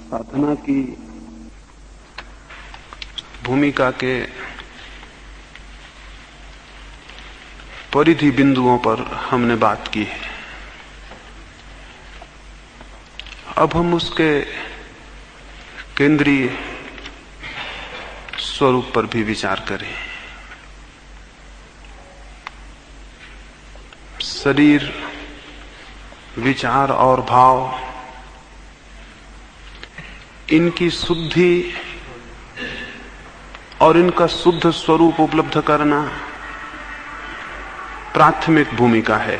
साधना की भूमिका के परिधि बिंदुओं पर हमने बात की है। अब हम उसके केंद्रीय स्वरूप पर भी विचार करें। शरीर, विचार और भाव, इनकी शुद्धि और इनका शुद्ध स्वरूप उपलब्ध करना प्राथमिक भूमिका है।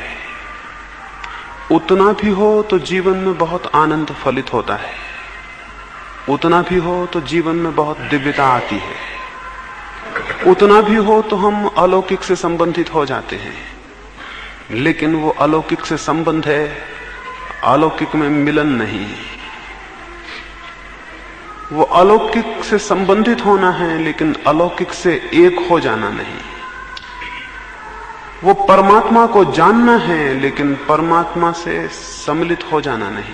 उतना भी हो तो जीवन में बहुत आनंद फलित होता है, उतना भी हो तो जीवन में बहुत दिव्यता आती है, उतना भी हो तो हम अलौकिक से संबंधित हो जाते हैं। लेकिन वो अलौकिक से संबंध है, अलौकिक में मिलन नहीं। वो अलौकिक से संबंधित होना है, लेकिन अलौकिक से एक हो जाना नहीं। वो परमात्मा को जानना है, लेकिन परमात्मा से सम्मिलित हो जाना नहीं।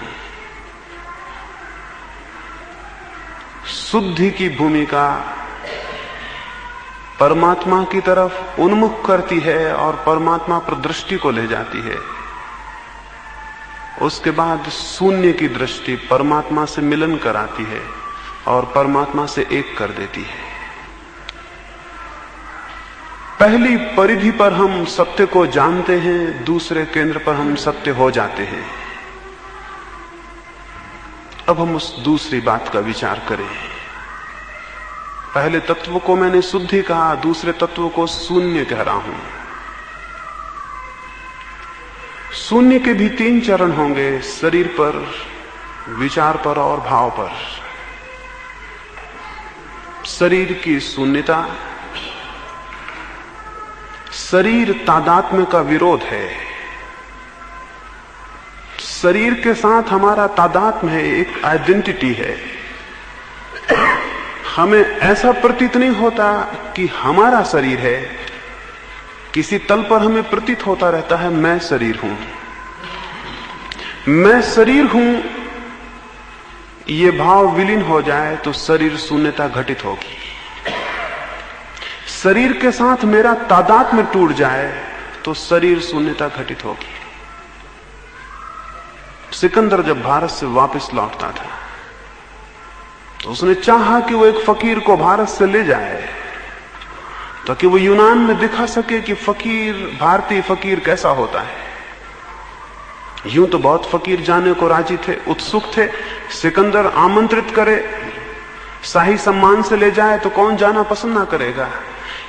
शुद्धि की भूमिका परमात्मा की तरफ उन्मुख करती है और परमात्मा पर दृष्टि को ले जाती है। उसके बाद शून्य की दृष्टि परमात्मा से मिलन कराती है और परमात्मा से एक कर देती है। पहली परिधि पर हम सत्य को जानते हैं, दूसरे केंद्र पर हम सत्य हो जाते हैं। अब हम उस दूसरी बात का विचार करें। पहले तत्व को मैंने शुद्धि कहा, दूसरे तत्व को शून्य कह रहा हूं। शून्य के भी 3 चरण होंगे, शरीर पर, विचार पर और भाव पर। शरीर की शून्यता, शरीर तादात्म्य का विरोध है। शरीर के साथ हमारा तादात्म्य है, एक आइडेंटिटी है। हमें ऐसा प्रतीत नहीं होता कि हमारा शरीर है, किसी तल पर हमें प्रतीत होता रहता है मैं शरीर हूं, मैं शरीर हूं। ये भाव विलीन हो जाए तो शरीर शून्यता घटित होगी। शरीर के साथ मेरा तादात्म्य टूट जाए तो शरीर शून्यता घटित होगी। सिकंदर जब भारत से वापस लौटता था तो उसने चाहा कि वो एक फकीर को भारत से ले जाए ताकि वो यूनान में दिखा सके कि फकीर, भारतीय फकीर कैसा होता है। यूं तो बहुत फकीर जाने को राजी थे, उत्सुक थे। सिकंदर आमंत्रित करे, शाही सम्मान से ले जाए तो कौन जाना पसंद ना करेगा।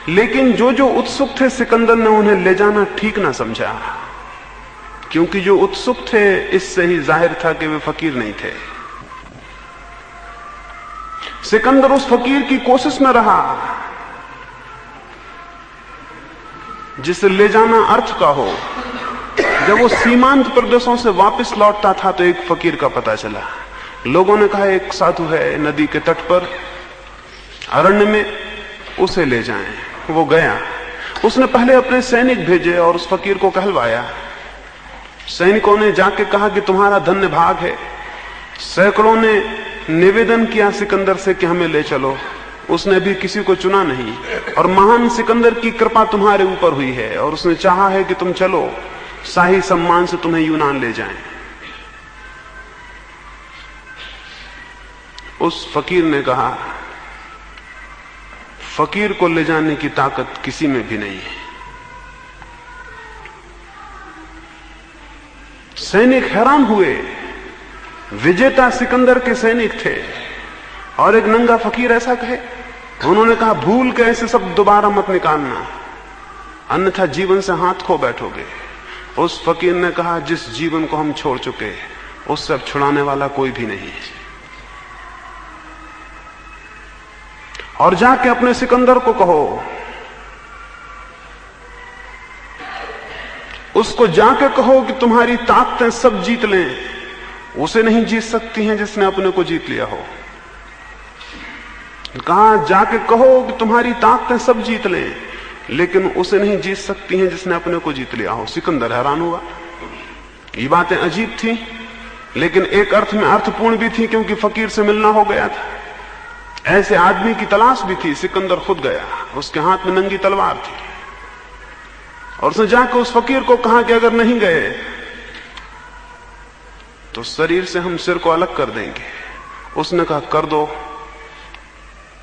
लेकिन जो जो उत्सुक थे, सिकंदर ने उन्हें ले जाना ठीक ना समझा, क्योंकि जो उत्सुक थे इससे ही जाहिर था कि वे फकीर नहीं थे। सिकंदर उस फकीर की कोशिश में रहा जिसे ले जाना अर्थ का हो। जब वो सीमांत प्रदेशों से वापस लौटता था तो एक फकीर का पता चला। लोगों ने कहा एक साधु है नदी के तट पर, अरण्य में, उसे ले जाएं। वो गया। उसने पहले अपने सैनिक भेजे और उस फकीर को कहलवाया। सैनिकों ने जाके कहा कि तुम्हारा धन्य भाग है। सैकड़ों ने निवेदन किया सिकंदर से कि हमें ले चलो। उसने भी किसी को चुना नहीं और महान सिकंदर की कृपा तुम्हारे ऊपर हुई है और उसने चाहा है कि तुम चलो, शाही सम्मान से तुम्हें यूनान ले जाएं। उस फकीर ने कहा, फकीर को ले जाने की ताकत किसी में भी नहीं है। सैनिक हैरान हुए। विजेता सिकंदर के सैनिक थे और एक नंगा फकीर ऐसा कहे। उन्होंने कहा भूल के ऐसे सब दोबारा मत निकालना, अन्यथा जीवन से हाथ खो बैठोगे। उस फकीर ने कहा जिस जीवन को हम छोड़ चुके उससे अब छुड़ाने वाला कोई भी नहीं है। और जाके अपने सिकंदर को कहो, उसको जाके कहो कि तुम्हारी ताकतें सब जीत लें, उसे नहीं जीत सकती हैं जिसने अपने को जीत लिया हो। कहा जाके कहो कि तुम्हारी ताकतें सब जीत लें, लेकिन उसे नहीं जीत सकती हैं जिसने अपने को जीत लिया हो। सिकंदर हैरान हुआ। ये बातें अजीब थी, लेकिन एक अर्थ में अर्थपूर्ण भी थी, क्योंकि फकीर से मिलना हो गया था। ऐसे आदमी की तलाश भी थी। सिकंदर खुद गया, उसके हाथ में नंगी तलवार थी, और उसने जाकर उस फकीर को कहा कि अगर नहीं गए तो शरीर से हम सिर को अलग कर देंगे। उसने कहा कर दो,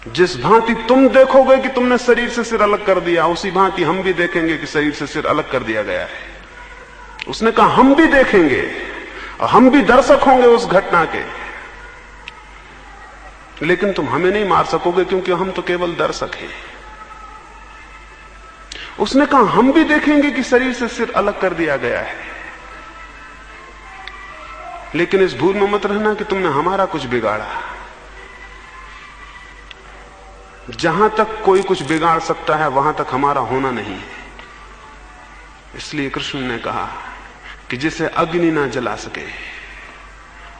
जिस भांति तुम देखोगे कि तुमने शरीर से सिर अलग कर दिया, उसी भांति हम भी देखेंगे कि शरीर से सिर अलग कर दिया गया है। उसने कहा हम भी देखेंगे और हम भी दर्शक होंगे उस घटना के, लेकिन तुम हमें नहीं मार सकोगे, क्योंकि हम तो केवल दर्शक हैं। उसने कहा हम भी देखेंगे कि शरीर से सिर अलग कर दिया गया है, लेकिन इस भूल में मत रहना कि तुमने हमारा कुछ बिगाड़ा। जहां तक कोई कुछ बिगाड़ सकता है वहां तक हमारा होना नहीं है। इसलिए कृष्ण ने कहा कि जिसे अग्नि ना जला सके,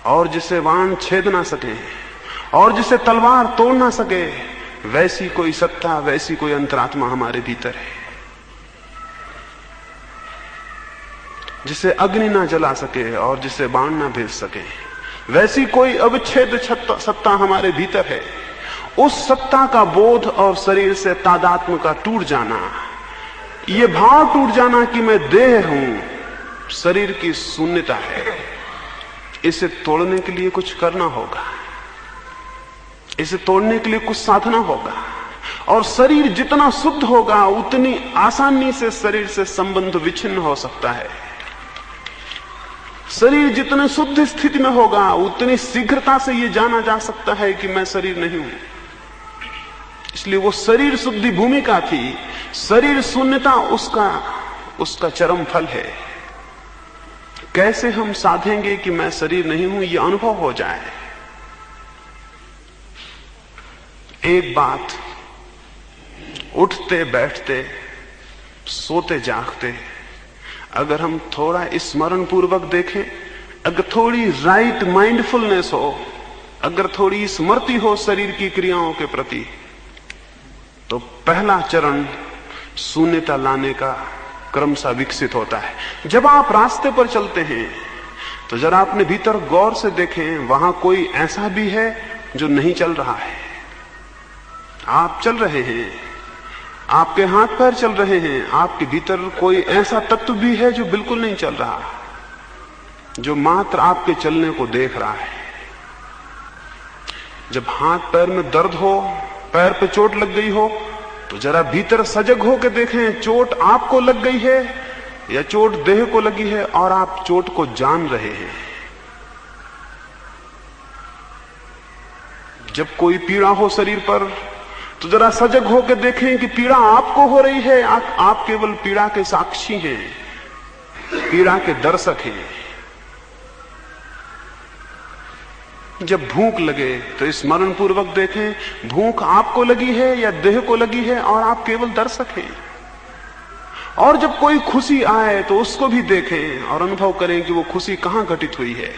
और जिसे बाण छेद ना सके, और जिसे तलवार तोड़ ना सके, वैसी कोई सत्ता, वैसी कोई अंतरात्मा हमारे भीतर है। जिसे अग्नि ना जला सके और जिसे बाण ना भेज सके, वैसी कोई अविच्छेद सत्ता हमारे भीतर है। उस सत्ता का बोध और शरीर से तादात्म्य का टूट जाना, ये भाव टूट जाना कि मैं देह हूं, शरीर की शून्यता है। इसे तोड़ने के लिए कुछ करना होगा, इसे तोड़ने के लिए कुछ साधना होगा। और शरीर जितना शुद्ध होगा उतनी आसानी से शरीर से संबंध विच्छिन्न हो सकता है। शरीर जितने शुद्ध स्थिति में होगा उतनी शीघ्रता से यह जाना जा सकता है कि मैं शरीर नहीं हूं। इसलिए वो शरीर शुद्धि भूमिका थी, शरीर शून्यता उसका चरम फल है। कैसे हम साधेंगे कि मैं शरीर नहीं हूं, यह अनुभव हो जाए। एक बात, उठते बैठते सोते जागते अगर हम थोड़ा स्मरण पूर्वक देखें, अगर थोड़ी राइट माइंडफुलनेस हो, अगर थोड़ी स्मृति हो शरीर की क्रियाओं के प्रति, तो पहला चरण शून्यता लाने का क्रमशः विकसित होता है। जब आप रास्ते पर चलते हैं तो जरा अपने भीतर गौर से देखें, वहां कोई ऐसा भी है जो नहीं चल रहा है। आप चल रहे हैं, आपके हाथ पैर चल रहे हैं, आपके भीतर कोई ऐसा तत्व भी है जो बिल्कुल नहीं चल रहा, जो मात्र आपके चलने को देख रहा है। जब हाथ पैर में दर्द हो, पैर पे चोट लग गई हो, तो जरा भीतर सजग होकर देखें, चोट आपको लग गई है या चोट देह को लगी है, और आप चोट को जान रहे हैं। जब कोई पीड़ा हो शरीर पर, तो जरा सजग होकर देखें कि पीड़ा आपको हो रही है, आप केवल पीड़ा के साक्षी हैं, पीड़ा के दर्शक हैं। जब भूख लगे तो स्मरण पूर्वक देखें, भूख आपको लगी है या देह को लगी है, और आप केवल दर्शक हैं। और जब कोई खुशी आए तो उसको भी देखें और अनुभव करें कि वो खुशी कहां घटित हुई है।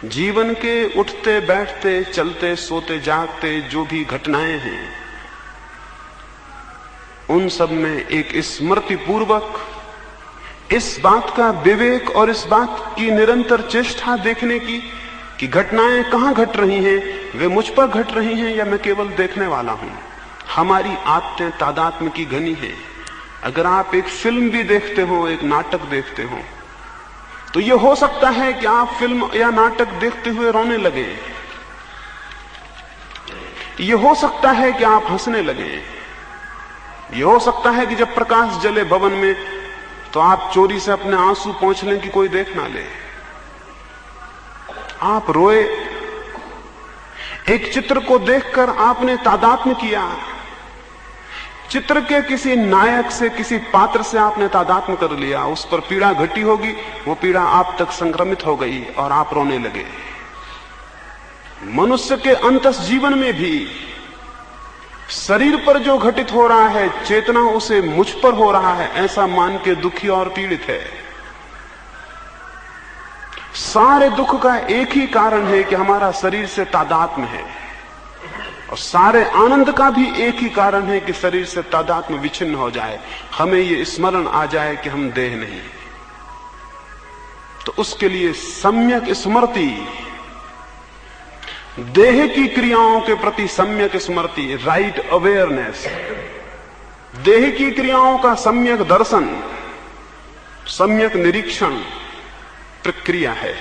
जीवन के उठते बैठते चलते सोते जागते जो भी घटनाएं हैं, उन सब में एक स्मृति पूर्वक इस बात का विवेक और इस बात की निरंतर चेष्टा देखने की कि घटनाएं कहां घट रही हैं, वे मुझ पर घट रही हैं या मैं केवल देखने वाला हूं। हमारी आदतें तादात्म्य की घनी है। अगर आप एक फिल्म भी देखते हो, एक नाटक देखते हो, तो यह हो सकता है कि आप फिल्म या नाटक देखते हुए रोने लगे, यह हो सकता है कि आप हंसने लगे, यह हो सकता है कि जब प्रकाश जले भवन में तो आप चोरी से अपने आंसू पोंछ लें कि कोई देख ना ले, आप रोए। एक चित्र को देखकर आपने तादात्म्य किया, चित्र के किसी नायक से, किसी पात्र से आपने तादात्म्य कर लिया, उस पर पीड़ा घटी होगी, वो पीड़ा आप तक संक्रमित हो गई और आप रोने लगे। मनुष्य के अंतस जीवन में भी शरीर पर जो घटित हो रहा है, चेतना उसे मुझ पर हो रहा है ऐसा मान के दुखी और पीड़ित है। सारे दुख का एक ही कारण है कि हमारा शरीर से तादात्म्य है, और सारे आनंद का भी एक ही कारण है कि शरीर से तादात्म्य विच्छिन्न हो जाए, हमें ये स्मरण आ जाए कि हम देह नहीं। तो उसके लिए सम्यक स्मृति, देह की क्रियाओं के प्रति सम्यक स्मृति, राइट अवेयरनेस, देह की क्रियाओं का सम्यक दर्शन, सम्यक निरीक्षण प्रक्रिया है।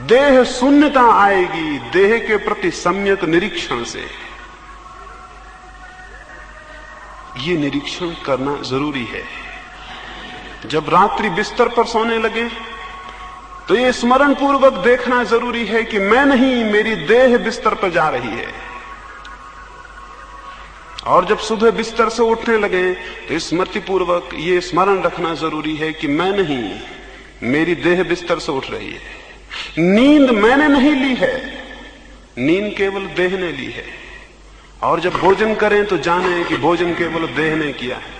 देह शून्यता आएगी देह के प्रति सम्यक निरीक्षण से। ये निरीक्षण करना जरूरी है। जब रात्रि बिस्तर पर सोने लगे तो ये स्मरण पूर्वक देखना जरूरी है कि मैं नहीं, मेरी देह बिस्तर पर जा रही है। और जब सुबह बिस्तर से उठने लगे तो स्मृति पूर्वक ये स्मरण रखना जरूरी है कि मैं नहीं, मेरी देह बिस्तर से उठ रही है। नींद मैंने नहीं ली है, नींद केवल देह ने ली है। और जब भोजन करें तो जाने कि भोजन केवल देह ने किया है।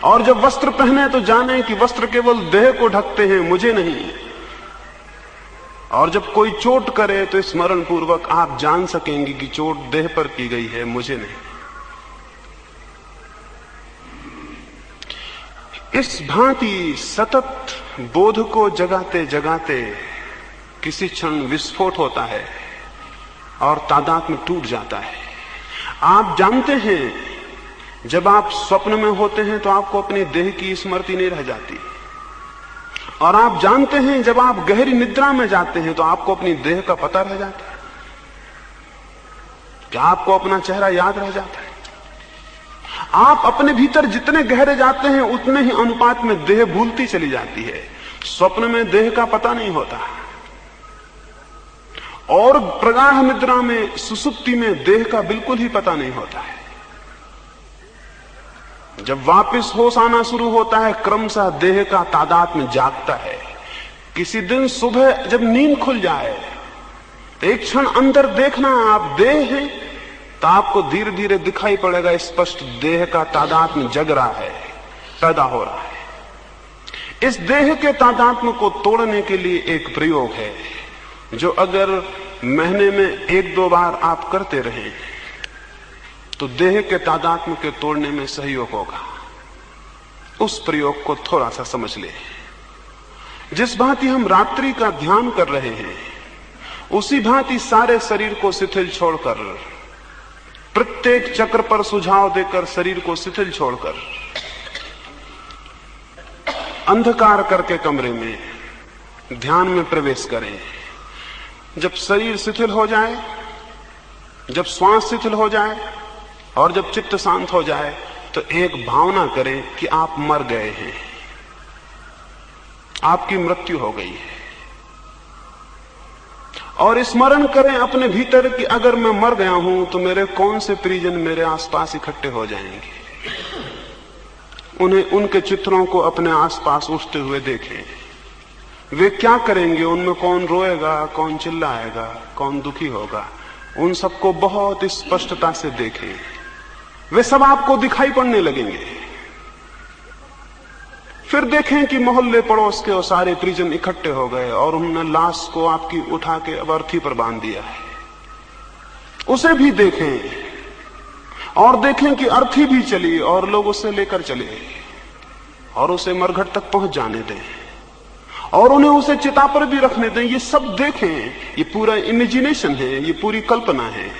और जब वस्त्र पहने तो जाने कि वस्त्र केवल देह को ढकते हैं, मुझे नहीं। और जब कोई चोट करे तो स्मरण पूर्वक आप जान सकेंगे कि चोट देह पर की गई है, मुझे नहीं। इस भांति सतत बोध को जगाते जगाते किसी क्षण विस्फोट होता है और तादात्म्य टूट जाता है। आप जानते हैं जब आप स्वप्न में होते हैं तो आपको अपनी देह की स्मृति नहीं रह जाती, और आप जानते हैं जब आप गहरी निद्रा में जाते हैं तो आपको अपनी देह का पता रह जाता है, कि आपको अपना चेहरा याद रह जाता है। आप अपने भीतर जितने गहरे जाते हैं उतने ही अनुपात में देह भूलती चली जाती है। स्वप्न में देह का पता नहीं होता, और प्रगाढ़ निद्रा में, सुसुप्ति में देह का बिल्कुल ही पता नहीं होता है। जब वापस होश आना शुरू होता है, क्रमशः देह का तादात्म्य जागता है। किसी दिन सुबह जब नींद खुल जाए तो एक क्षण अंदर देखना आप देह हैं, तो आपको धीरे धीरे दिखाई पड़ेगा स्पष्ट देह का तादात्म्य जग रहा है, पैदा हो रहा है। इस देह के तादात्म्य को तोड़ने के लिए एक प्रयोग है जो अगर महीने में 1-2 बार आप करते रहें तो देह के तादात्म्य के तोड़ने में सहयोग होगा। उस प्रयोग को थोड़ा सा समझ ले। जिस भांति हम रात्रि का ध्यान कर रहे हैं उसी भांति सारे शरीर को शिथिल छोड़कर, प्रत्येक चक्र पर सुझाव देकर शरीर को शिथिल छोड़कर, अंधकार करके कमरे में ध्यान में प्रवेश करें। जब शरीर शिथिल हो जाए, जब श्वास शिथिल हो जाए और जब चित्त शांत हो जाए तो एक भावना करें कि आप मर गए हैं, आपकी मृत्यु हो गई है। और स्मरण करें अपने भीतर कि अगर मैं मर गया हूं तो मेरे कौन से परिजन मेरे आसपास इकट्ठे हो जाएंगे। उन्हें, उनके चित्रों को अपने आसपास उठते हुए देखें। वे क्या करेंगे, उनमें कौन रोएगा, कौन चिल्लाएगा, कौन दुखी होगा, उन सबको बहुत स्पष्टता से देखें। वे सब आपको दिखाई पड़ने लगेंगे। फिर देखें कि मोहल्ले पड़ोस के और सारे परिजन इकट्ठे हो गए और उन्होंने लाश को आपकी उठा के अब अर्थी पर बांध दिया है। उसे भी देखें और देखें कि अर्थी भी चली और लोग उसे लेकर चले और उसे मरघट तक पहुंच जाने दें और उन्हें उसे चिता पर भी रखने दें। ये सब देखें। ये पूरा इमेजिनेशन है, ये पूरी कल्पना है।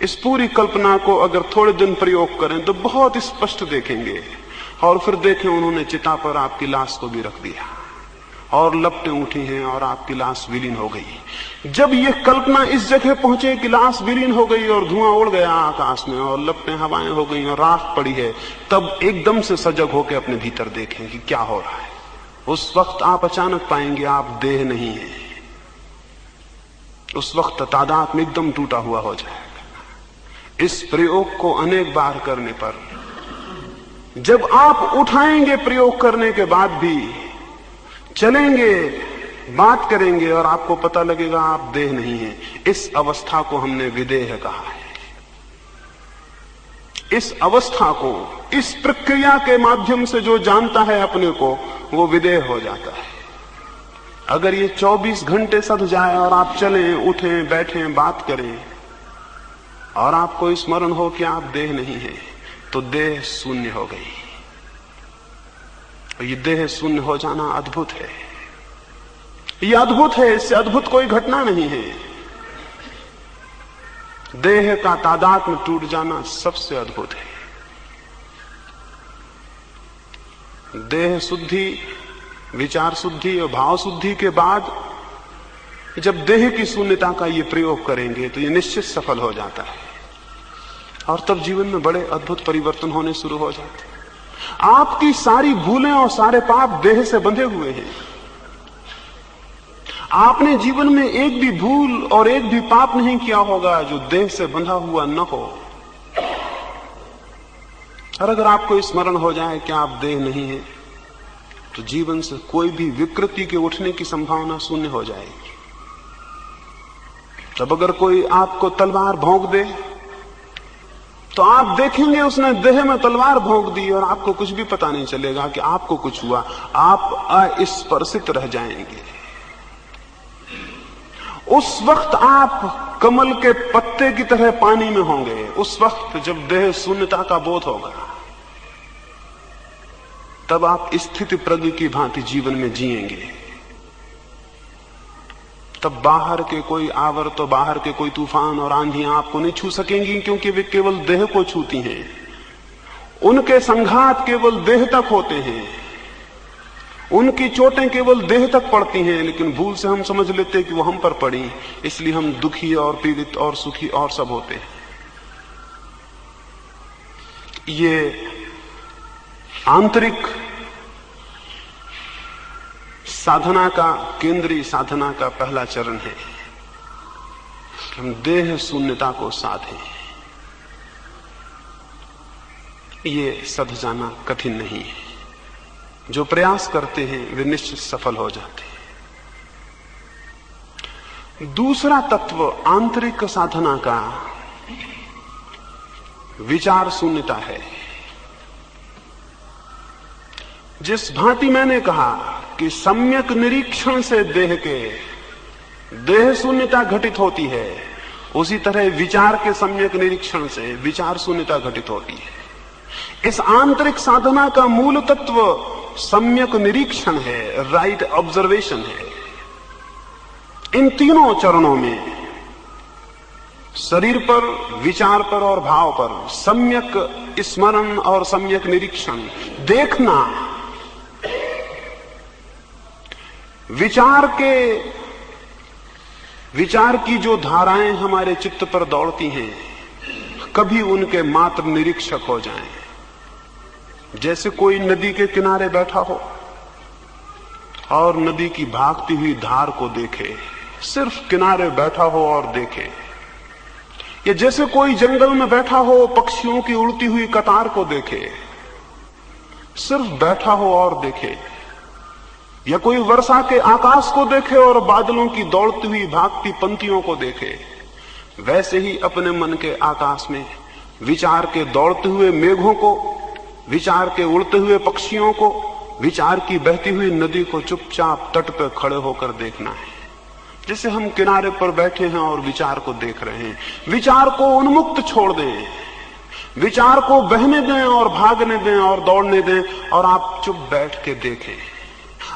इस पूरी कल्पना को अगर थोड़े दिन प्रयोग करें तो बहुत स्पष्ट देखेंगे। और फिर देखें उन्होंने चिता पर आपकी लाश को भी रख दिया और लपटें उठी हैं और आपकी लाश विलीन हो गई। जब ये कल्पना इस जगह पहुंचे कि लाश विलीन हो गई और धुआं उड़ गया आकाश में और लपटें हवाएं हो गई और राख पड़ी है, तब एकदम से सजग होकर अपने भीतर देखें कि क्या हो रहा है। उस वक्त आप अचानक पाएंगे आप देह नहीं है। उस वक्त तादात्म्य एकदम टूटा हुआ हो जाएगा। इस प्रयोग को अनेक बार करने पर जब आप उठाएंगे, प्रयोग करने के बाद भी चलेंगे, बात करेंगे और आपको पता लगेगा आप देह नहीं है। इस अवस्था को हमने विदेह कहा है। इस अवस्था को, इस प्रक्रिया के माध्यम से जो जानता है अपने को, वो विदेह हो जाता है। अगर ये 24 घंटे सध जाए और आप चलें, उठें, बैठें, बात करें और आपको स्मरण हो कि आप देह नहीं है, तो देह शून्य हो गई। और ये देह शून्य हो जाना अद्भुत है। ये अद्भुत है, इससे अद्भुत कोई घटना नहीं है। देह का तादात्म्य टूट जाना सबसे अद्भुत है। देह शुद्धि, विचार शुद्धि और भाव शुद्धि के बाद जब देह की शून्यता का ये प्रयोग करेंगे तो ये निश्चित सफल हो जाता है और तब जीवन में बड़े अद्भुत परिवर्तन होने शुरू हो जाते हैं। आपकी सारी भूलें और सारे पाप देह से बंधे हुए हैं। आपने जीवन में एक भी भूल और एक भी पाप नहीं किया होगा जो देह से बंधा हुआ न हो। और अगर आपको स्मरण हो जाए कि आप देह नहीं है तो जीवन से कोई भी विकृति के उठने की संभावना शून्य हो जाएगी। तब अगर कोई आपको तलवार भोंक दे तो आप देखेंगे उसने देह में तलवार भोंक दी और आपको कुछ भी पता नहीं चलेगा कि आपको कुछ हुआ। आप अस्पर्शित रह जाएंगे। उस वक्त आप कमल के पत्ते की तरह पानी में होंगे। उस वक्त जब देह शून्यता का बोध होगा तब आप स्थिति प्रज्ञ की भांति जीवन में जिएंगे। तब बाहर के कोई आवर्त, तो बाहर के कोई तूफान और आंधियां आपको नहीं छू सकेंगी, क्योंकि वे केवल देह को छूती हैं। उनके संघात केवल देह तक होते हैं, उनकी चोटें केवल देह तक पड़ती हैं। लेकिन भूल से हम समझ लेते हैं कि वो हम पर पड़ी, इसलिए हम दुखी और पीड़ित और सुखी और सब होते हैं। ये आंतरिक साधना का, केंद्रीय साधना का पहला चरण है कि हम देह शून्यता को साधें। ये सध जाना कठिन नहीं है। जो प्रयास करते हैं वे निश्चित सफल हो जाते हैं। दूसरा तत्व आंतरिक साधना का विचार शून्यता है। जिस भांति मैंने कहा कि सम्यक निरीक्षण से देह शून्यता घटित होती है, उसी तरह विचार के सम्यक निरीक्षण से विचार शून्यता घटित होती है। इस आंतरिक साधना का मूल तत्व सम्यक निरीक्षण है, राइट ऑब्जर्वेशन है। इन तीनों चरणों में शरीर पर, विचार पर और भाव पर सम्यक स्मरण और सम्यक निरीक्षण, देखना, विचार की जो धाराएं हमारे चित्त पर दौड़ती हैं, कभी उनके मात्र निरीक्षक हो जाएं। जैसे कोई नदी के किनारे बैठा हो और नदी की भागती हुई धार को देखे, सिर्फ किनारे बैठा हो और देखे। या जैसे कोई जंगल में बैठा हो, पक्षियों की उड़ती हुई कतार को देखे, सिर्फ बैठा हो और देखे। या कोई वर्षा के आकाश को देखे और बादलों की दौड़ती हुई भागती पंक्तियों को देखे। वैसे ही अपने मन के आकाश में विचार के दौड़ते हुए मेघों को, विचार के उड़ते हुए पक्षियों को, विचार की बहती हुई नदी को चुपचाप तट पर खड़े होकर देखना है। जैसे हम किनारे पर बैठे हैं और विचार को देख रहे हैं। विचार को उन्मुक्त छोड़ दें, विचार को बहने दें और भागने दें और दौड़ने दें, और आप चुप बैठ के देखें।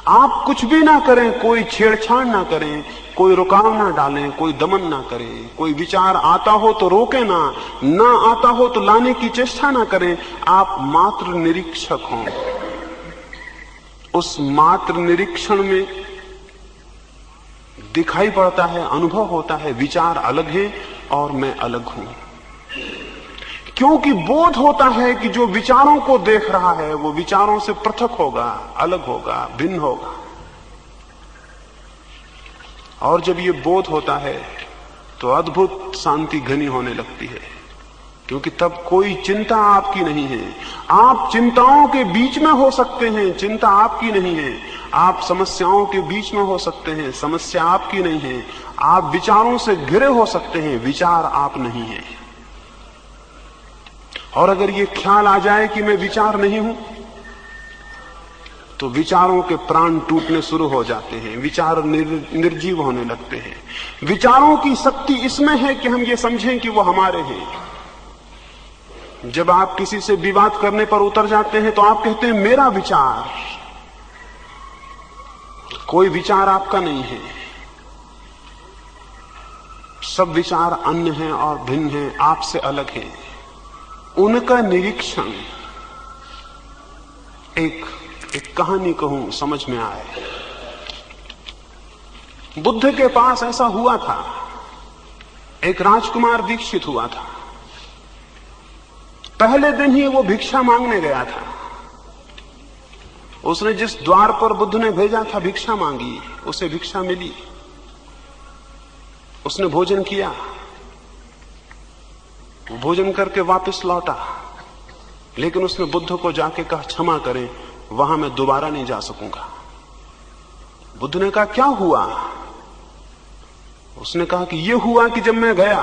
आप कुछ भी ना करें, कोई छेड़छाड़ ना करें, कोई रुकाव ना डालें, कोई दमन ना करें। कोई विचार आता हो तो रोके ना आता हो तो लाने की चेष्टा ना करें। आप मात्र निरीक्षक हों। उस मात्र निरीक्षण में दिखाई पड़ता है, अनुभव होता है, विचार अलग है और मैं अलग हूं। क्योंकि बोध होता है कि जो विचारों को देख रहा है वो विचारों से पृथक होगा, अलग होगा, भिन्न होगा। और जब ये बोध होता है तो अद्भुत शांति घनी होने लगती है, क्योंकि तब कोई चिंता आपकी नहीं है। आप चिंताओं के बीच में हो सकते हैं, चिंता आपकी नहीं है। आप समस्याओं के बीच में हो सकते हैं, समस्या आपकी नहीं है। आप विचारों से घिरे हो सकते हैं, विचार आप नहीं है। और अगर ये ख्याल आ जाए कि मैं विचार नहीं हूं, तो विचारों के प्राण टूटने शुरू हो जाते हैं, विचार निर्जीव होने लगते हैं। विचारों की शक्ति इसमें है कि हम ये समझें कि वो हमारे हैं। जब आप किसी से विवाद करने पर उतर जाते हैं तो आप कहते हैं मेरा विचार, कोई विचार आपका नहीं है, सब विचार अन्य हैं और भिन्न हैं, आपसे अलग हैं। उनका निरीक्षण एक कहानी कहूं समझ में आए। बुद्ध के पास ऐसा हुआ था, एक राजकुमार दीक्षित हुआ था। पहले दिन ही वो भिक्षा मांगने गया था। उसने जिस द्वार पर बुद्ध ने भेजा था भिक्षा मांगी, उसे भिक्षा मिली। उसने भोजन किया, वो भोजन करके वापस लौटा, लेकिन उसने बुद्ध को जाके कहा क्षमा करें, वहां मैं दोबारा नहीं जा सकूंगा। बुद्ध ने कहा क्या हुआ? उसने कहा कि यह हुआ कि जब मैं गया,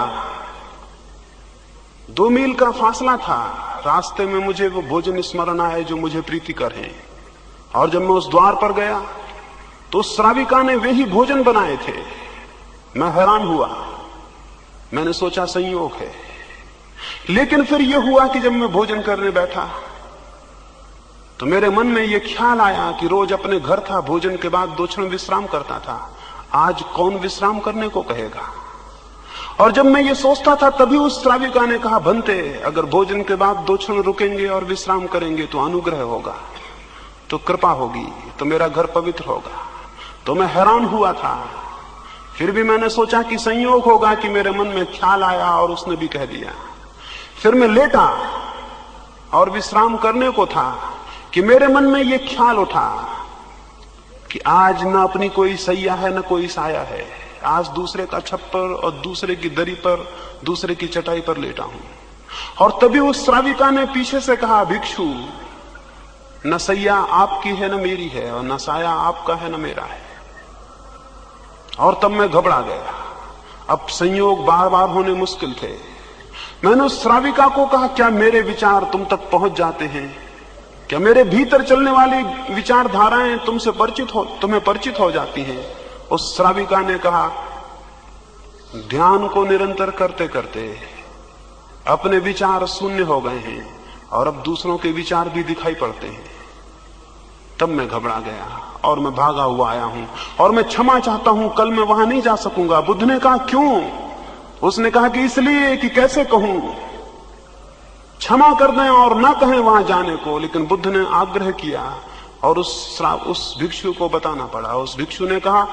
2 मील का फासला था, रास्ते में मुझे वो भोजन स्मरण आए जो मुझे प्रीतिकर हैं, और जब मैं उस द्वार पर गया तो उस श्राविका ने वे ही भोजन बनाए थे। मैं हैरान हुआ, मैंने सोचा संयोग है। लेकिन फिर यह हुआ कि जब मैं भोजन करने बैठा तो मेरे मन में यह ख्याल आया कि रोज अपने घर था, भोजन के बाद 2 क्षण विश्राम करता था, आज कौन विश्राम करने को कहेगा। और जब मैं ये सोचता था तभी उस श्राविका ने कहा, भंते अगर भोजन के बाद 2 क्षण रुकेंगे और विश्राम करेंगे तो अनुग्रह होगा, तो कृपा होगी, तो मेरा घर पवित्र होगा। तो मैं हैरान हुआ था, फिर भी मैंने सोचा कि संयोग होगा कि मेरे मन में ख्याल आया और उसने भी कह दिया। फिर मैं लेटा और विश्राम करने को था कि मेरे मन में यह ख्याल उठा कि आज न अपनी कोई सैया है न कोई साया है, आज दूसरे का छप्पर और दूसरे की दरी पर, दूसरे की चटाई पर लेटा हूं। और तभी उस श्राविका ने पीछे से कहा, भिक्षु न सैया आपकी है न मेरी है, और न साया आपका है न मेरा है। और तब मैं घबरा गया। अब संयोग बार बार होने मुश्किल थे। मैंने उस श्राविका को कहा, क्या मेरे विचार तुम तक पहुंच जाते हैं? क्या मेरे भीतर चलने वाली विचारधाराएं तुम्हें परिचित हो जाती हैं? उस श्राविका ने कहा, ध्यान को निरंतर करते करते अपने विचार शून्य हो गए हैं और अब दूसरों के विचार भी दिखाई पड़ते हैं। तब मैं घबरा गया और मैं भागा हुआ आया हूं और मैं क्षमा चाहता हूं, कल मैं वहां नहीं जा सकूंगा। बुद्ध ने कहा क्यों? उसने कहा कि इसलिए कि कैसे कहूं, क्षमा कर दें और ना कहें वहां जाने को। लेकिन बुद्ध ने आग्रह किया और उस भिक्षु को बताना पड़ा। उस भिक्षु ने कहा,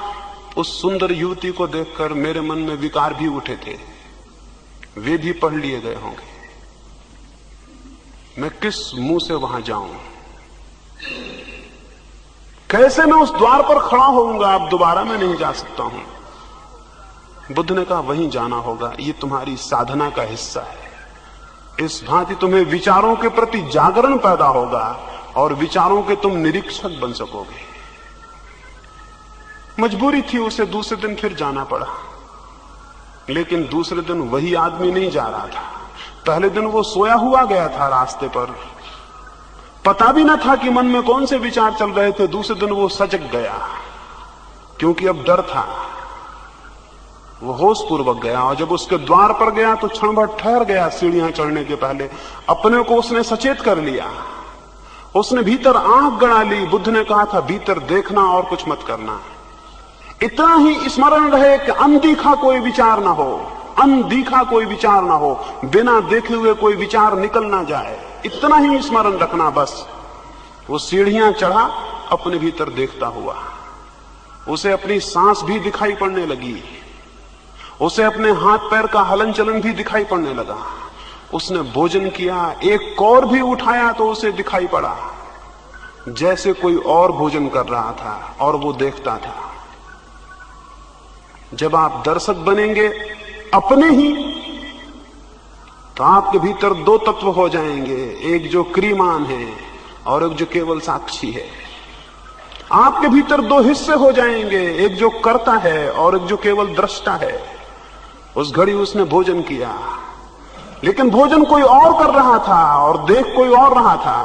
उस सुंदर युवती को देखकर मेरे मन में विकार भी उठे थे, वे भी पढ़ लिए गए होंगे, मैं किस मुंह से वहां जाऊं? कैसे मैं उस द्वार पर खड़ा होऊंगा? अब दोबारा मैं नहीं जा सकता हूं। बुद्ध ने कहा, वहीं जाना होगा, ये तुम्हारी साधना का हिस्सा है। इस भांति तुम्हें विचारों के प्रति जागरण पैदा होगा और विचारों के तुम निरीक्षक बन सकोगे। मजबूरी थी, उसे दूसरे दिन फिर जाना पड़ा। लेकिन दूसरे दिन वही आदमी नहीं जा रहा था। पहले दिन वो सोया हुआ गया था रास्ते पर, पता भी न था कि मन में कौन से विचार चल रहे थे। दूसरे दिन वो सजग गया, क्योंकि अब डर था। वो होश पूर्वक गया और जब उसके द्वार पर गया तो क्षण भर ठहर गया। सीढ़ियां चढ़ने के पहले अपने को उसने सचेत कर लिया। उसने भीतर आंख गड़ा ली। बुद्ध ने कहा था, भीतर देखना और कुछ मत करना। इतना ही स्मरण रहे कि अनदेखा कोई विचार ना हो, अनदेखा कोई विचार ना हो, बिना देखे हुए कोई विचार निकल ना जाए, इतना ही स्मरण रखना बस। वो सीढ़ियां चढ़ा अपने भीतर देखता हुआ। उसे अपनी सांस भी दिखाई पड़ने लगी, उसे अपने हाथ पैर का हलन चलन भी दिखाई पड़ने लगा। उसने भोजन किया, एक कौर भी उठाया तो उसे दिखाई पड़ा जैसे कोई और भोजन कर रहा था और वो देखता था। जब आप दर्शक बनेंगे अपने ही, तो आपके भीतर 2 तत्व हो जाएंगे, एक जो क्रियमान है और एक जो केवल साक्षी है। आपके भीतर 2 हिस्से हो जाएंगे, एक जो करता है और एक जो केवल दृष्टा है। उस घड़ी उसने भोजन किया, लेकिन भोजन कोई और कर रहा था और देख कोई और रहा था।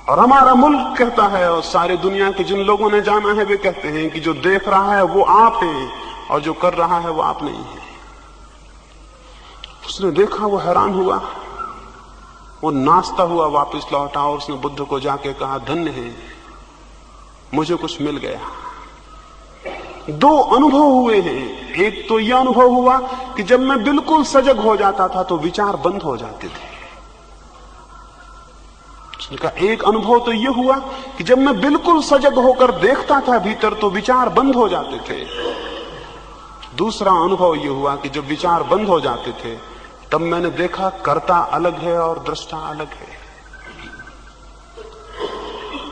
और हमारा मुल्क कहता है और सारे दुनिया के जिन लोगों ने जाना है वे कहते हैं कि जो देख रहा है वो आप हैं और जो कर रहा है वो आप नहीं है। उसने देखा, वो हैरान हुआ, वो नाचता हुआ वापस लौटा और उसने बुद्ध को जाके कहा, धन्य है, मुझे कुछ मिल गया। दो अनुभव हुए हैं। एक तो यह अनुभव हुआ कि जब मैं बिल्कुल सजग हो जाता था तो विचार बंद हो जाते थे। उनका एक अनुभव तो यह हुआ कि जब मैं बिल्कुल सजग होकर देखता था भीतर तो विचार बंद हो जाते थे। दूसरा अनुभव यह हुआ कि जब विचार बंद हो जाते थे तब मैंने देखा कर्ता अलग है और दृष्टा अलग है।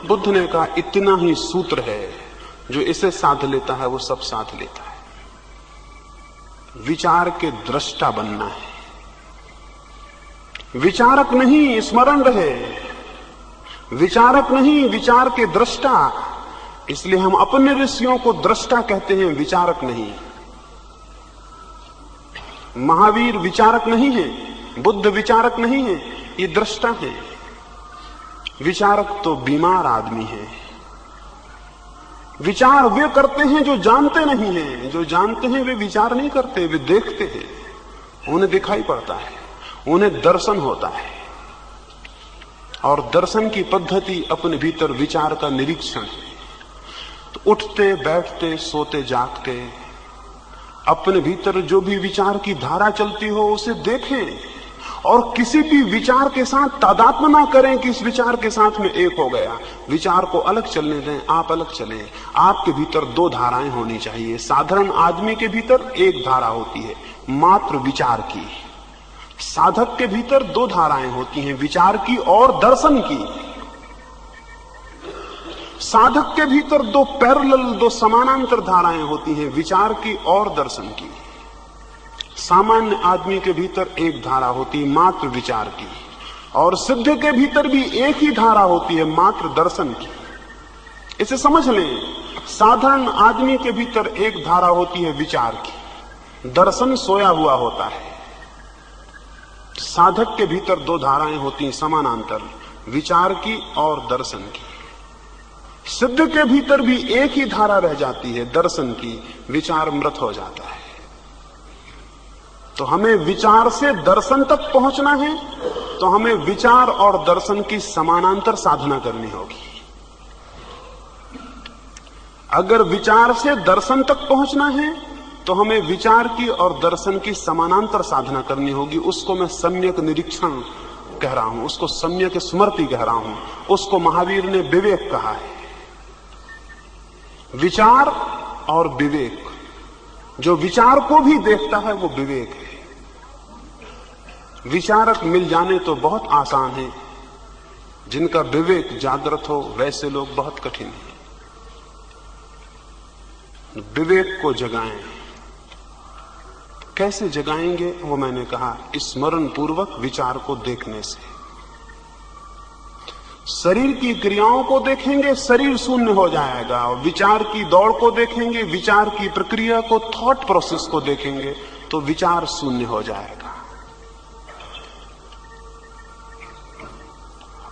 बुद्ध ने कहा इतना ही सूत्र है, जो इसे साध लेता है वो सब साध लेता है। विचार के दृष्टा बनना है, विचारक नहीं, स्मरण रहे, विचारक नहीं, विचार के दृष्टा। इसलिए हम अपने ऋषियों को दृष्टा कहते हैं, विचारक नहीं। महावीर विचारक नहीं है, बुद्ध विचारक नहीं है, ये दृष्टा है। विचारक तो बीमार आदमी है। विचार वे करते हैं जो जानते नहीं हैं, जो जानते हैं वे विचार नहीं करते, वे देखते हैं, उन्हें दिखाई पड़ता है, उन्हें दर्शन होता है। और दर्शन की पद्धति अपने भीतर विचार का निरीक्षण है। तो उठते बैठते सोते जागते अपने भीतर जो भी विचार की धारा चलती हो उसे देखें, और किसी भी विचार के साथ तादात्म्य ना करें कि इस विचार के साथ में एक हो गया। विचार को अलग चलने दें, आप अलग चलें। आपके भीतर दो धाराएं होनी चाहिए। साधारण आदमी के भीतर एक धारा होती है, मात्र विचार की। साधक के भीतर दो धाराएं होती हैं, विचार की और दर्शन की। साधक के भीतर दो पैरेलल, दो समानांतर धाराएं होती हैं, विचार की और दर्शन की। सामान्य आदमी के भीतर एक धारा होती है, मात्र विचार की। और सिद्ध के भीतर भी एक ही धारा होती है, मात्र दर्शन की। इसे समझ लें, साधारण आदमी के भीतर एक धारा होती है विचार की, दर्शन सोया हुआ होता है। साधक के भीतर दो धाराएं होती हैं समानांतर, विचार की और दर्शन की। सिद्ध के भीतर भी एक ही धारा रह जाती है, दर्शन की। विचार मृत हो जाता है। तो हमें विचार से दर्शन तक पहुंचना है, तो हमें विचार और दर्शन की समानांतर साधना करनी होगी। अगर विचार से दर्शन तक पहुंचना है तो हमें विचार की और दर्शन की समानांतर साधना करनी होगी। उसको मैं सम्यक निरीक्षण कह रहा हूं, उसको सम्यक स्मृति कह रहा हूं, उसको महावीर ने विवेक कहा है। विचार और विवेक, जो विचार को भी देखता है वो विवेक है। विचारक मिल जाने तो बहुत आसान है, जिनका विवेक जागृत हो वैसे लोग बहुत कठिन हैं। विवेक को जगाएं। कैसे जगाएंगे वो मैंने कहा, स्मरण पूर्वक विचार को देखने से। शरीर की क्रियाओं को देखेंगे, शरीर शून्य हो जाएगा। और विचार की दौड़ को देखेंगे, विचार की प्रक्रिया को, थॉट प्रोसेस को देखेंगे तो विचार शून्य हो जाएगा।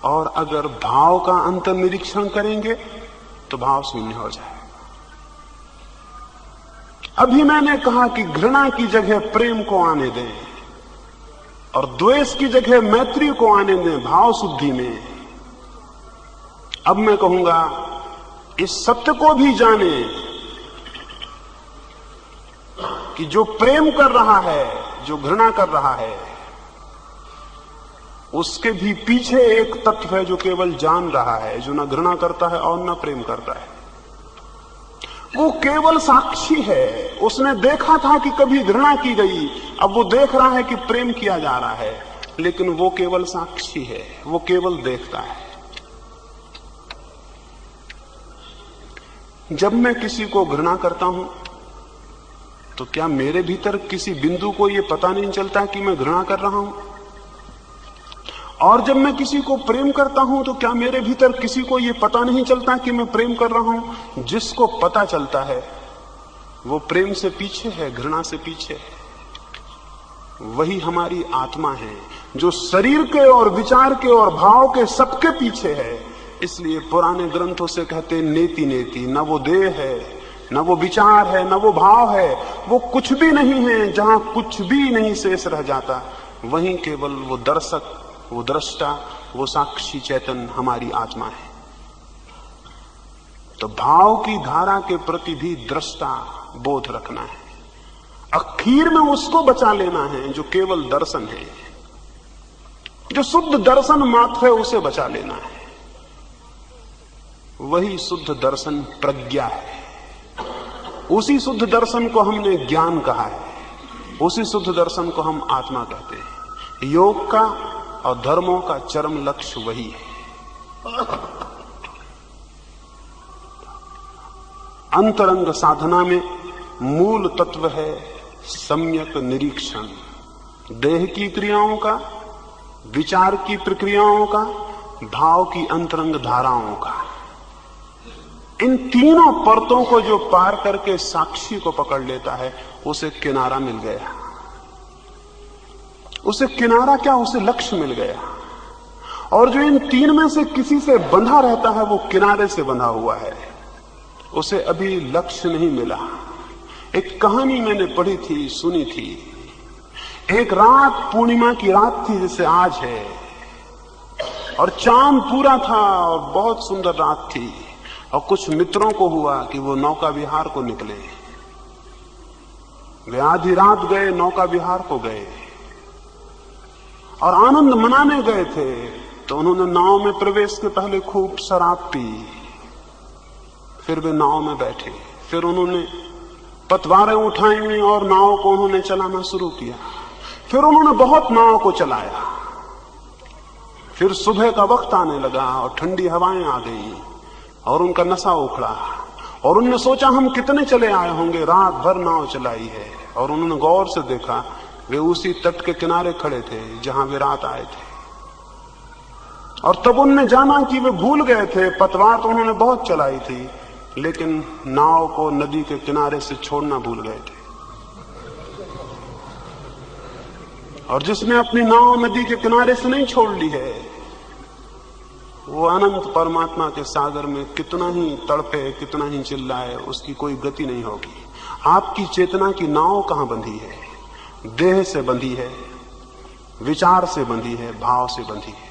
और अगर भाव का अंतर निरीक्षण करेंगे तो भाव शून्य हो जाएगा। अभी मैंने कहा कि घृणा की जगह प्रेम को आने दें और द्वेष की जगह मैत्री को आने दें भाव शुद्धि में। अब मैं कहूंगा इस सत्य को भी जाने कि जो प्रेम कर रहा है, जो घृणा कर रहा है, उसके भी पीछे एक तत्व है जो केवल जान रहा है, जो न घृणा करता है और न प्रेम करता है। वो केवल साक्षी है। उसने देखा था कि कभी घृणा की गई, अब वो देख रहा है कि प्रेम किया जा रहा है, लेकिन वो केवल साक्षी है, वो केवल देखता है। जब मैं किसी को घृणा करता हूं तो क्या मेरे भीतर किसी बिंदु को यह पता नहीं चलता कि मैं घृणा कर रहा हूं? और जब मैं किसी को प्रेम करता हूं तो क्या मेरे भीतर किसी को यह पता नहीं चलता कि मैं प्रेम कर रहा हूं? जिसको पता चलता है वो प्रेम से पीछे है, घृणा से पीछे है। वही हमारी आत्मा है जो शरीर के और विचार के और भाव के सबके पीछे है। इसलिए पुराने ग्रंथों से कहते नेति नेति, न वो देह है, न वो विचार है, न वो भाव है, वो कुछ भी नहीं है। जहां कुछ भी नहीं शेष रह जाता वहीं केवल वो दर्शक, वो दृष्टा, वो साक्षी चैतन्य हमारी आत्मा है। तो भाव की धारा के प्रति भी दृष्टा बोध रखना है। आखिर में उसको बचा लेना है जो केवल दर्शन है, जो शुद्ध दर्शन मात्र है, उसे बचा लेना है। वही शुद्ध दर्शन प्रज्ञा है। उसी शुद्ध दर्शन को हमने ज्ञान कहा है, उसी शुद्ध दर्शन को हम आत्मा कहते हैं। योग का और धर्मों का चरम लक्ष्य वही है। अंतरंग साधना में मूल तत्व है सम्यक निरीक्षण, देह की क्रियाओं का, विचार की प्रक्रियाओं का, भाव की अंतरंग धाराओं का। इन तीनों परतों को जो पार करके साक्षी को पकड़ लेता है, उसे किनारा मिल गया। उसे किनारा क्या, उसे लक्ष्य मिल गया। और जो इन तीन में से किसी से बंधा रहता है, वो किनारे से बंधा हुआ है, उसे अभी लक्ष्य नहीं मिला। एक कहानी मैंने पढ़ी थी, सुनी थी। एक रात, पूर्णिमा की रात थी जैसे आज है, और चांद पूरा था और बहुत सुंदर रात थी। और कुछ मित्रों को हुआ कि वो नौका विहार को निकले। वे आधी रात गए, नौका विहार को गए और आनंद मनाने गए थे। तो उन्होंने नाव में प्रवेश के पहले खूब शराब पी, फिर वे नाव में बैठे। फिर उन्होंने पतवारें उठाई और नाव को उन्होंने चलाना शुरू किया। फिर उन्होंने बहुत नाव को चलाया। फिर सुबह का वक्त आने लगा और ठंडी हवाएं आ गई और उनका नशा उखड़ा। और उन्होंने सोचा हम कितने चले आए होंगे, रात भर नाव चलाई है। और उन्होंने गौर से देखा, वे उसी तट के किनारे खड़े थे जहां वे रात आए थे। और तब उन्होंने जाना कि वे भूल गए थे। पतवार तो उन्होंने बहुत चलाई थी, लेकिन नाव को नदी के किनारे से छोड़ना भूल गए थे। और जिसने अपनी नाव नदी के किनारे से नहीं छोड़ ली है, वो अनंत परमात्मा के सागर में कितना ही तड़पे, कितना ही चिल्लाए, उसकी कोई गति नहीं होगी। आपकी चेतना की नाव कहां बंधी है? देह से बंधी है, विचार से बंधी है, भाव से बंधी है।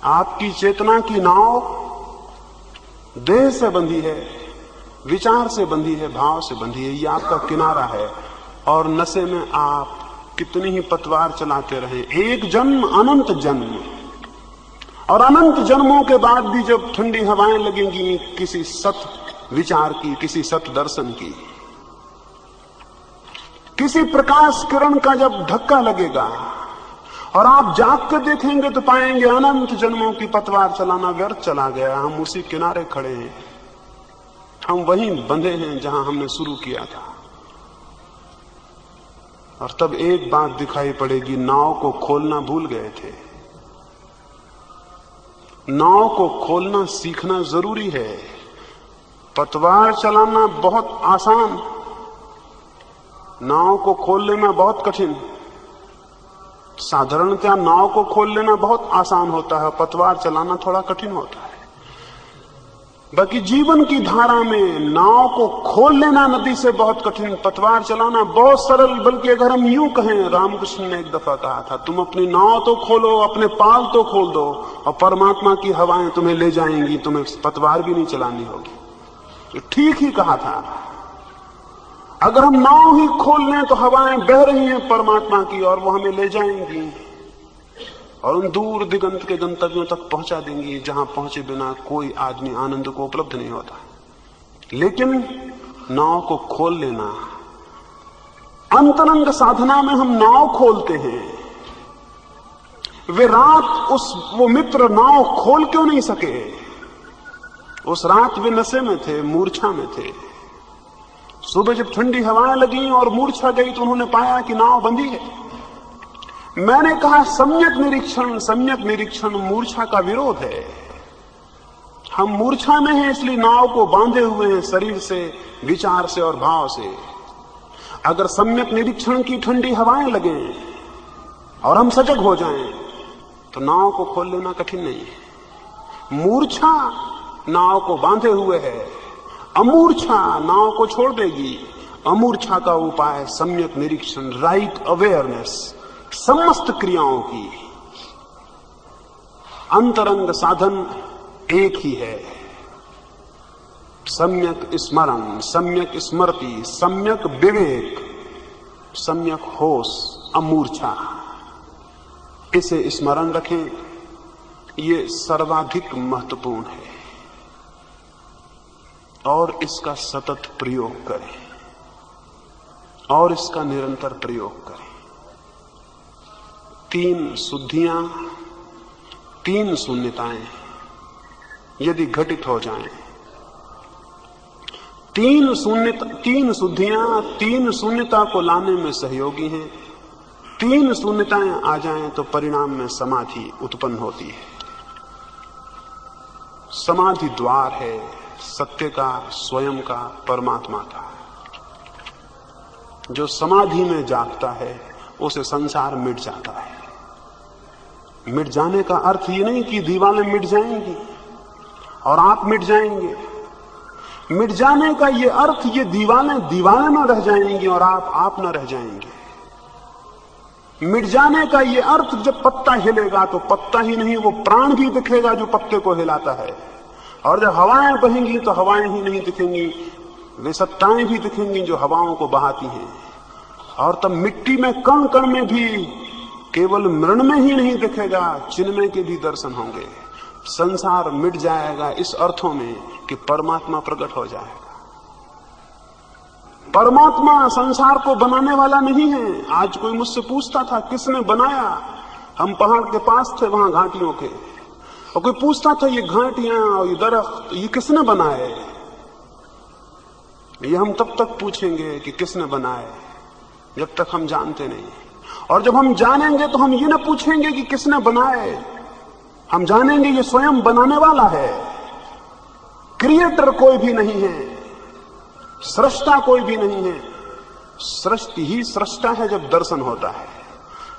आपकी चेतना की नाव देह से बंधी है, विचार से बंधी है, भाव से बंधी है। ये आपका किनारा है। और नशे में आप कितनी ही पतवार चलाते रहे, एक जन्म अनंत जन्म, और अनंत जन्मों के बाद भी जब ठंडी हवाएं लगेंगी किसी सत विचार की, किसी सत दर्शन की, किसी प्रकाश किरण का जब धक्का लगेगा और आप जाग कर देखेंगे, तो पाएंगे अनंत जन्मों की पतवार चलाना व्यर्थ चला गया। हम उसी किनारे खड़े हैं, हम वहीं बंधे हैं जहां हमने शुरू किया था। और तब एक बात दिखाई पड़ेगी, नाव को खोलना भूल गए थे। नाव को खोलना सीखना जरूरी है। पतवार चलाना बहुत आसान, नाव को खोल लेना बहुत कठिन। साधारणतः नाव को खोल लेना बहुत आसान होता है, पतवार चलाना थोड़ा कठिन होता है। बाकी जीवन की धारा में नाव को खोल लेना नदी से बहुत कठिन, पतवार चलाना बहुत सरल। बल्कि अगर हम यूं कहें, रामकृष्ण ने एक दफा कहा था, तुम अपनी नाव तो खोलो, अपने पाल तो खोल दो, और परमात्मा की हवाएं तुम्हें ले जाएंगी, तुम्हें पतवार भी नहीं चलानी होगी। तो ठीक ही कहा था। अगर हम नाव ही खोल लें तो हवाएं बह रही हैं परमात्मा की, और वो हमें ले जाएंगी और उन दूर दिगंत के गंतव्यों तक पहुंचा देंगी जहां पहुंचे बिना कोई आदमी आनंद को उपलब्ध नहीं होता। लेकिन नाव को खोल लेना, अंतरंग साधना में हम नाव खोलते हैं। वे रात वो मित्र नाव खोल क्यों नहीं सके? उस रात वे नशे में थे, मूर्छा में थे। सुबह जब ठंडी हवाएं लगी और मूर्छा गई तो उन्होंने पाया कि नाव बंधी है। मैंने कहा सम्यक निरीक्षण मूर्छा का विरोध है। हम मूर्छा में हैं, इसलिए नाव को बांधे हुए हैं शरीर से, विचार से और भाव से। अगर सम्यक निरीक्षण की ठंडी हवाएं लगें और हम सजग हो जाएं, तो नाव को खोल लेना कठिन नहीं है। मूर्छा नाव को बांधे हुए है, अमूर्छा नाव को छोड़ देगी। अमूर्छा का उपाय सम्यक निरीक्षण, राइट अवेयरनेस समस्त क्रियाओं की। अंतरंग साधन एक ही है, सम्यक स्मरण, सम्यक स्मृति, सम्यक विवेक, सम्यक होश, अमूर्छा, इसे स्मरण रखें। ये सर्वाधिक महत्वपूर्ण है और इसका सतत प्रयोग करें और इसका निरंतर प्रयोग करें। 3 शुद्धियां, 3 शून्यताएं यदि घटित हो जाएं, 3 शुद्धियां 3 शून्यता को लाने में सहयोगी हैं। 3 शून्यताएं आ जाएं तो परिणाम में समाधि उत्पन्न होती है। समाधि द्वार है सत्य का, स्वयं का, परमात्मा का। जो समाधि में जागता है उसे संसार मिट जाता है। मिट जाने का अर्थ ये नहीं कि दीवारें मिट जाएंगी और आप मिट जाएंगे। मिट जाने का ये अर्थ, ये दीवारें न रह जाएंगी और आप न रह जाएंगे। मिट जाने का ये अर्थ, जब पत्ता हिलेगा तो पत्ता ही नहीं, वो प्राण भी दिखेगा जो पत्ते को हिलाता है। और जब हवाएं बहेंगी तो हवाएं ही नहीं दिखेंगी, वे सत्ताएं भी दिखेंगी जो हवाओं को बहाती हैं। और तब मिट्टी में कण कण में भी केवल मृण्मय ही नहीं दिखेगा, चिन्मय के भी दर्शन होंगे। संसार मिट जाएगा इस अर्थों में कि परमात्मा प्रकट हो जाएगा। परमात्मा संसार को बनाने वाला नहीं है। आज कोई मुझसे पूछता था किसने बनाया, हम पहाड़ के पास थे वहां घाटियों के, और कोई पूछता था ये घाटियां और ये दरख्त ये किसने बनाए। ये हम तब तक पूछेंगे कि किसने बनाए जब तक हम जानते नहीं, और जब हम जानेंगे तो हम ये ना पूछेंगे कि किसने बनाए, हम जानेंगे ये स्वयं बनाने वाला है। क्रिएटर कोई भी नहीं है, सृष्टा कोई भी नहीं है। सृष्टि ही सृष्टा है जब दर्शन होता है,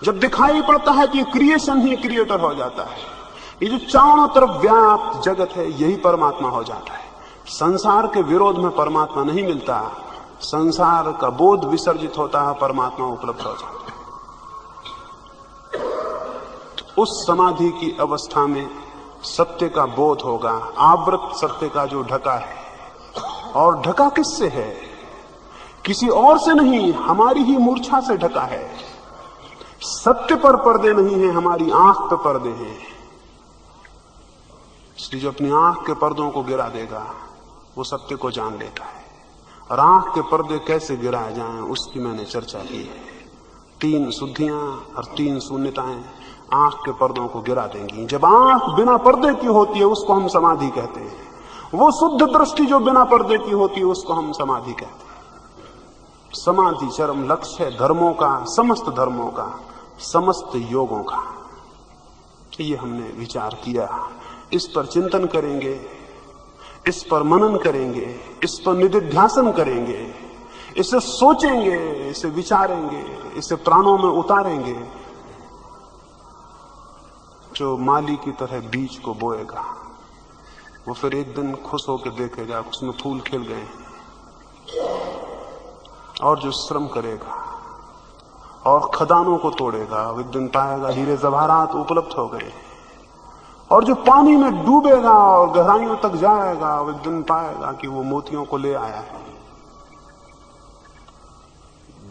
जब दिखाई पड़ता है कि क्रिएशन ही क्रिएटर हो जाता है। ये जो चारों तरफ व्याप्त जगत है यही परमात्मा हो जाता है। संसार के विरोध में परमात्मा नहीं मिलता, संसार का बोध विसर्जित होता है, परमात्मा उपलब्ध हो जाता है। तो उस समाधि की अवस्था में सत्य का बोध होगा, आवृत सत्य का जो ढका है। और ढका किससे है? किसी और से नहीं, हमारी ही मूर्छा से ढका है। सत्य पर पर्दे नहीं है, हमारी आंख पे पर्दे हैं। इसलिए जो अपनी आंख के पर्दों को गिरा देगा वो सत्य को जान लेता है। और आंख के पर्दे कैसे गिराए जाएं उसकी मैंने चर्चा की है। 3 शुद्धियां और 3 शून्यताएं आंख के पर्दों को गिरा देंगी। जब आंख बिना पर्दे की होती है उसको हम समाधि कहते हैं। वो शुद्ध दृष्टि जो बिना पर्दे की होती है उसको हम समाधि कहते हैं। समाधि चरम लक्ष्य है धर्मों का, समस्त धर्मों का, समस्त योगों का। ये हमने विचार किया, इस पर चिंतन करेंगे, इस पर मनन करेंगे, इस पर निधिध्यासन करेंगे, इसे सोचेंगे, इसे विचारेंगे, इसे प्राणों में उतारेंगे। जो माली की तरह बीज को बोएगा वो फिर एक दिन खुश होकर देखेगा उसमें फूल खिल गए। और जो श्रम करेगा और खदानों को तोड़ेगा वो एक दिन पाएगा हीरे जवाहरात उपलब्ध हो गए। और जो पानी में डूबेगा और गहराइयों तक जाएगा वो एक दिन पाएगा कि वो मोतियों को ले आया है।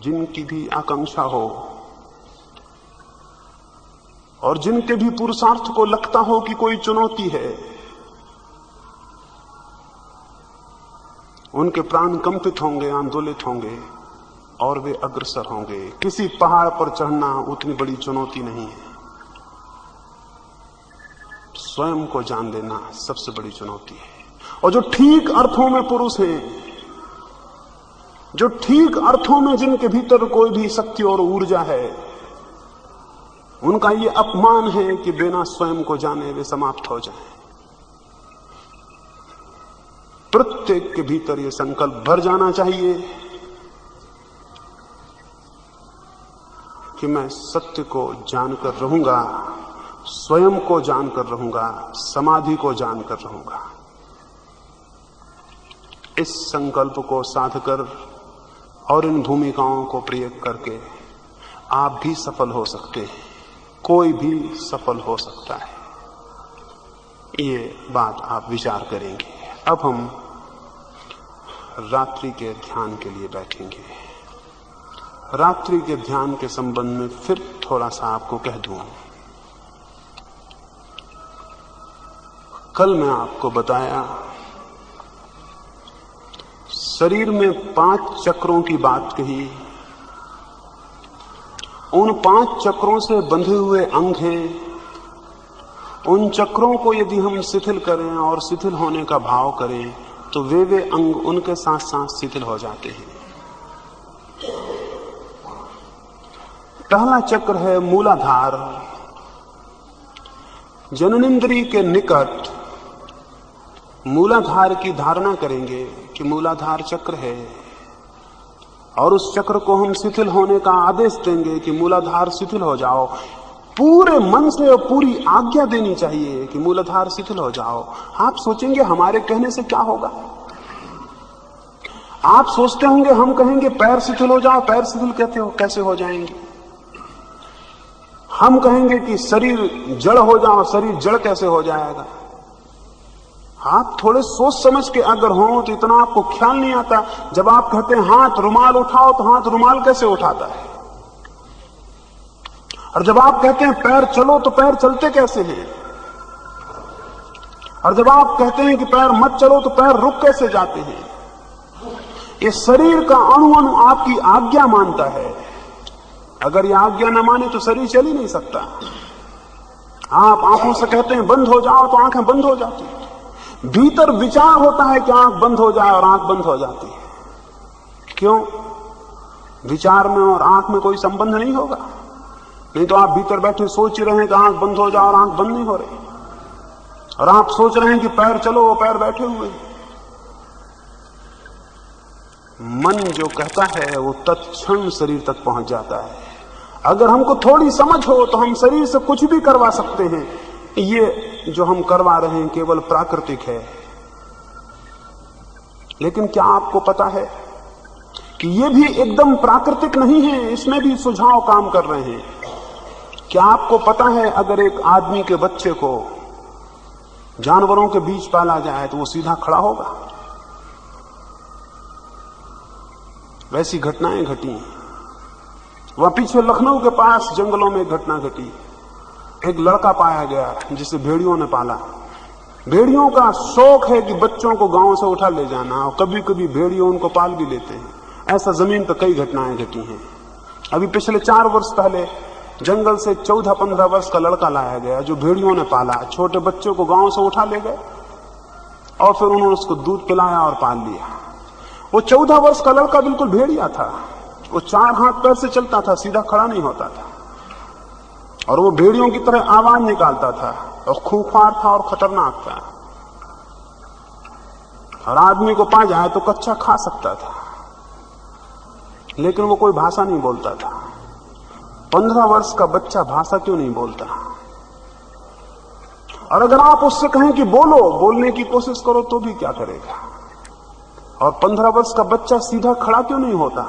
जिनकी भी आकांक्षा हो और जिनके भी पुरुषार्थ को लगता हो कि कोई चुनौती है, उनके प्राण कंपित होंगे, आंदोलित होंगे और वे अग्रसर होंगे। किसी पहाड़ पर चढ़ना उतनी बड़ी चुनौती नहीं है, स्वयं को जान लेना सबसे बड़ी चुनौती है। और जो ठीक अर्थों में पुरुष हैं, जो ठीक अर्थों में जिनके भीतर कोई भी शक्ति और ऊर्जा है, उनका ये अपमान है कि बिना स्वयं को जाने वे समाप्त हो जाएं। प्रत्येक के भीतर ये संकल्प भर जाना चाहिए कि मैं सत्य को जानकर रहूंगा, स्वयं को जानकर रहूंगा, समाधि को जानकर रहूंगा। इस संकल्प को साधकर और इन भूमिकाओं को प्रयोग करके आप भी सफल हो सकते हैं, कोई भी सफल हो सकता है। ये बात आप विचार करेंगे। अब हम रात्रि के ध्यान के लिए बैठेंगे। रात्रि के ध्यान के संबंध में फिर थोड़ा सा आपको कह दूं। कल मैं आपको बताया शरीर में 5 चक्रों की बात कही। उन 5 चक्रों से बंधे हुए अंग हैं। उन चक्रों को यदि हम शिथिल करें और शिथिल होने का भाव करें तो वे अंग उनके साथ साथ शिथिल हो जाते हैं। पहला चक्र है मूलाधार। जननेंद्रिय के निकट मूलाधार की धारणा करेंगे कि मूलाधार चक्र है और उस चक्र को हम शिथिल होने का आदेश देंगे कि मूलाधार शिथिल हो जाओ। पूरे मन से और पूरी आज्ञा देनी चाहिए कि मूलाधार शिथिल हो जाओ। आप सोचेंगे हमारे कहने से क्या होगा? आप सोचते होंगे हम कहेंगे पैर शिथिल हो जाओ, पैर शिथिल कहते हो कैसे हो जाएंगे? हम कहेंगे कि शरीर जड़ हो जाओ, शरीर जड़ कैसे हो जाएगा? आप थोड़े सोच समझ के अगर हो तो इतना आपको ख्याल नहीं आता। जब आप कहते हैं हाथ रुमाल उठाओ तो हाथ रुमाल कैसे उठाता है? और जब आप कहते हैं पैर चलो तो पैर चलते कैसे हैं? और जब आप कहते हैं कि पैर मत चलो तो पैर रुक कैसे जाते हैं? ये शरीर का अणु अणु आपकी आज्ञा मानता है। अगर ये आज्ञा न माने तो शरीर चल ही नहीं सकता। आप आंखों से कहते हैं बंद हो जाओ तो आंखें बंद हो जाती है। भीतर विचार होता है कि आंख बंद हो जाए और आंख बंद हो जाती है। क्यों? विचार में और आंख में कोई संबंध नहीं होगा। नहीं तो आप भीतर बैठे सोच ही रहे हैं कि आंख बंद हो जाए और आंख बंद नहीं हो रही, और आप सोच रहे हैं कि पैर चलो, वो पैर बैठे हुए हैं। मन जो कहता है वो तत्क्षण शरीर तक पहुंच जाता है। अगर हमको थोड़ी समझ हो तो हम शरीर से कुछ भी करवा सकते हैं। ये जो हम करवा रहे हैं केवल प्राकृतिक है। लेकिन क्या आपको पता है कि ये भी एकदम प्राकृतिक नहीं है, इसमें भी सुझाव काम कर रहे हैं। क्या आपको पता है अगर एक आदमी के बच्चे को जानवरों के बीच पाला जाए तो वो सीधा खड़ा होगा? वैसी घटनाएं घटी। वहां पीछे लखनऊ के पास जंगलों में एक घटना घटी। एक लड़का पाया गया जिसे भेड़ियों ने पाला। भेड़ियों का शौक है कि बच्चों को गांव से उठा ले जाना, और कभी कभी भेड़ियों उनको पाल भी लेते हैं। ऐसा जमीन पर कई घटनाएं घटी हैं। अभी पिछले 4 वर्ष पहले जंगल से 14-15 वर्ष का लड़का लाया गया जो भेड़ियों ने पाला। छोटे बच्चों को गांव से उठा ले गए और फिर उन्होंने उसको दूध पिलाया और पाल लिया। वो 14 वर्ष का लड़का बिल्कुल भेड़िया था। वो 4 हाथ पैर से चलता था, सीधा खड़ा नहीं होता था, और वो भेड़ियों की तरह आवाज निकालता था और खूंखार था और खतरनाक था, और आदमी को पा जाए तो कच्चा खा सकता था। लेकिन वो कोई भाषा नहीं बोलता था। 15 वर्ष का बच्चा भाषा क्यों नहीं बोलता? और अगर आप उससे कहें कि बोलो, बोलने की कोशिश करो तो भी क्या करेगा? और 15 वर्ष का बच्चा सीधा खड़ा क्यों नहीं होता?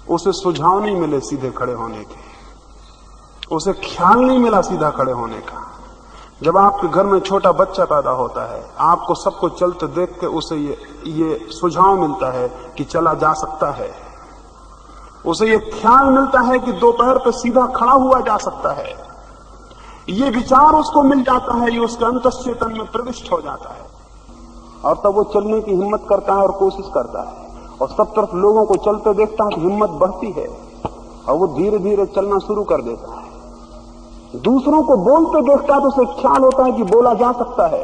उसे सुझाव नहीं मिले सीधे खड़े होने के, उसे ख्याल नहीं मिला सीधा खड़े होने का। जब आपके घर में छोटा बच्चा पैदा होता है, आपको सबको चलते देख के उसे ये सुझाव मिलता है कि चला जा सकता है। उसे ये ख्याल मिलता है कि 2 पैर पर सीधा खड़ा हुआ जा सकता है। ये विचार उसको मिल जाता है, ये उसके अंतश्चेतन में प्रविष्ट हो जाता है, और तब वो चलने की हिम्मत करता है और कोशिश करता है, और सब तरफ लोगों को चलते देखता है, हिम्मत बढ़ती है और वो धीरे धीरे चलना शुरू कर देता है। दूसरों को बोलते देखता है तो उसे ख्याल होता है कि बोला जा सकता है,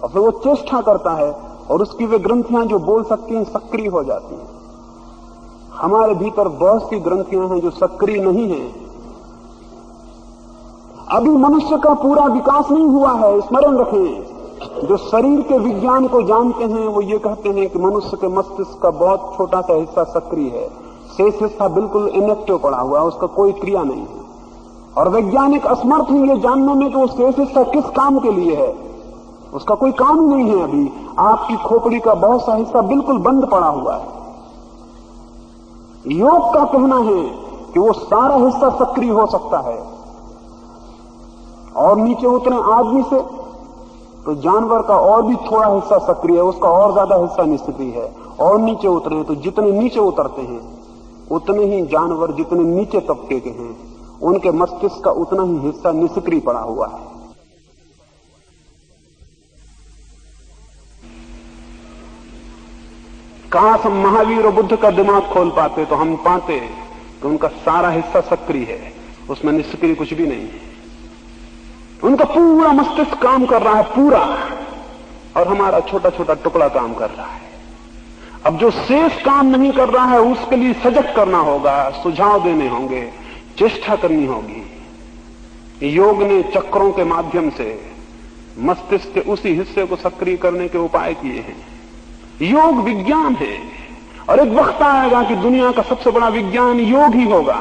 और फिर वो चेष्टा करता है और उसकी वे ग्रंथियां जो बोल सकती हैं सक्रिय हो जाती हैं। हमारे भीतर बहुत सी ग्रंथियां हैं जो सक्रिय नहीं हैं। अभी मनुष्य का पूरा विकास नहीं हुआ है, स्मरण रखें। जो शरीर के विज्ञान को जानते हैं वो ये कहते हैं कि मनुष्य के मस्तिष्क का बहुत छोटा सा हिस्सा सक्रिय है, शेष हिस्सा बिल्कुल इनेक्टिव पड़ा हुआ है, उसका कोई क्रिया नहीं है। और वैज्ञानिक असमर्थ हैं ये जानने में कि वो शेष हिस्सा किस काम के लिए है, उसका कोई काम ही नहीं है। अभी आपकी खोपड़ी का बहुत सा हिस्सा बिल्कुल बंद पड़ा हुआ है। योग का कहना है कि वो सारा हिस्सा सक्रिय हो सकता है, और नीचे उतरे आदमी से तो जानवर का और भी थोड़ा हिस्सा सक्रिय है, उसका और ज्यादा हिस्सा निष्क्रिय है, और नीचे उतरे तो जितने नीचे उतरते हैं उतने ही जानवर जितने नीचे तबके के हैं उनके मस्तिष्क का उतना ही हिस्सा निष्क्रिय पड़ा हुआ है। काश हम महावीर और बुद्ध का दिमाग खोल पाते तो हम पाते कि उनका सारा हिस्सा सक्रिय है, उसमें निष्क्रिय कुछ भी नहीं है। उनका पूरा मस्तिष्क काम कर रहा है पूरा, और हमारा छोटा छोटा टुकड़ा काम कर रहा है। अब जो शेष काम नहीं कर रहा है उसके लिए सजग करना होगा, सुझाव देने होंगे, चेष्टा करनी होगी। योग ने चक्रों के माध्यम से मस्तिष्क के उसी हिस्से को सक्रिय करने के उपाय किए हैं। योग विज्ञान है, और एक वक्त आएगा कि दुनिया का सबसे बड़ा विज्ञान योग ही होगा।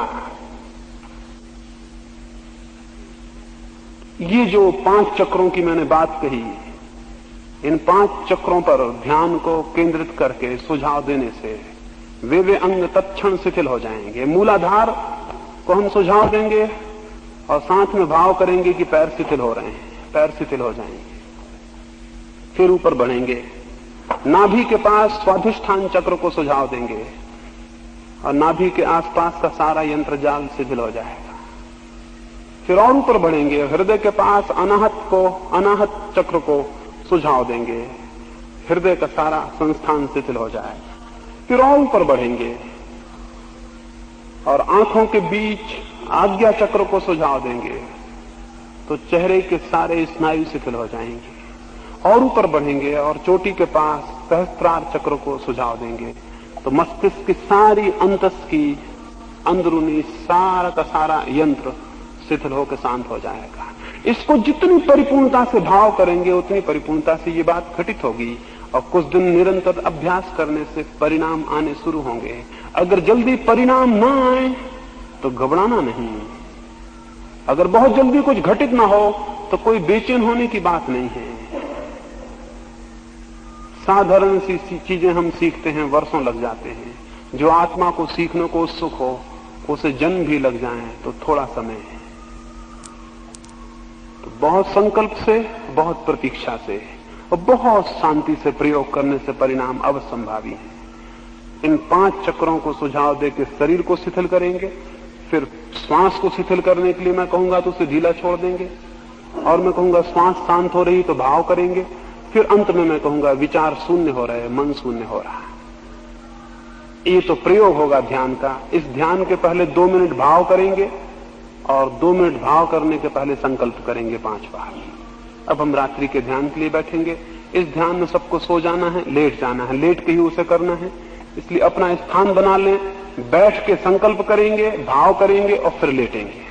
ये जो 5 चक्रों की मैंने बात कही, इन 5 चक्रों पर ध्यान को केंद्रित करके सुझाव देने से वे अंग तत्क्षण शिथिल हो जाएंगे। मूलाधार को हम सुझाव देंगे और साथ में भाव करेंगे कि पैर शिथिल हो रहे हैं, पैर शिथिल हो जाएंगे। फिर ऊपर बढ़ेंगे, नाभि के पास स्वाधिष्ठान चक्र को सुझाव देंगे और नाभि के आसपास का सारा यंत्र जाल शिथिल हो जाएगा। फिर और ऊपर बढ़ेंगे, हृदय के पास अनाहत चक्र को सुझाव देंगे, हृदय का सारा संस्थान शिथिल हो जाएगा। फिर और ऊपर बढ़ेंगे और आंखों के बीच आज्ञा चक्र को सुझाव देंगे तो चेहरे के सारे स्नायु शिथिल हो जाएंगे। और ऊपर बढ़ेंगे और चोटी के पास सहस्त्रार चक्र को सुझाव देंगे तो मस्तिष्क की सारी अंतस की अंदरूनी सारा का सारा यंत्र शिथिल होकर शांत हो जाएगा। इसको जितनी परिपूर्णता से भाव करेंगे उतनी परिपूर्णता से ये बात घटित होगी, और कुछ दिन निरंतर अभ्यास करने से परिणाम आने शुरू होंगे। अगर जल्दी परिणाम ना आए तो घबराना नहीं। अगर बहुत जल्दी कुछ घटित ना हो तो कोई बेचैन होने की बात नहीं है। साधारण सी चीजें हम सीखते हैं, वर्षों लग जाते हैं। जो आत्मा को सीखने को उत्सुक हो उसे जन्म भी लग जाए तो थोड़ा समय है। तो बहुत संकल्प से, बहुत प्रतीक्षा से और बहुत शांति से प्रयोग करने से परिणाम अवश्यंभावी है। इन 5 चक्रों को सुझाव देकर शरीर को शिथिल करेंगे। फिर श्वास को शिथिल करने के लिए मैं कहूंगा तो उसे ढीला छोड़ देंगे, और मैं कहूंगा श्वास शांत हो रही तो भाव करेंगे। फिर अंत में मैं कहूंगा विचार शून्य हो रहे, मन शून्य हो रहा। ये तो प्रयोग होगा ध्यान का। इस ध्यान के पहले 2 मिनट भाव करेंगे और 2 मिनट भाव करने के पहले संकल्प करेंगे 5 बार। अब हम रात्रि के ध्यान के लिए बैठेंगे। इस ध्यान में सबको सो जाना है, लेट जाना है, लेट के ही उसे करना है। इसलिए अपना स्थान बना लें, बैठ के संकल्प करेंगे, भाव करेंगे और फिर लेटेंगे।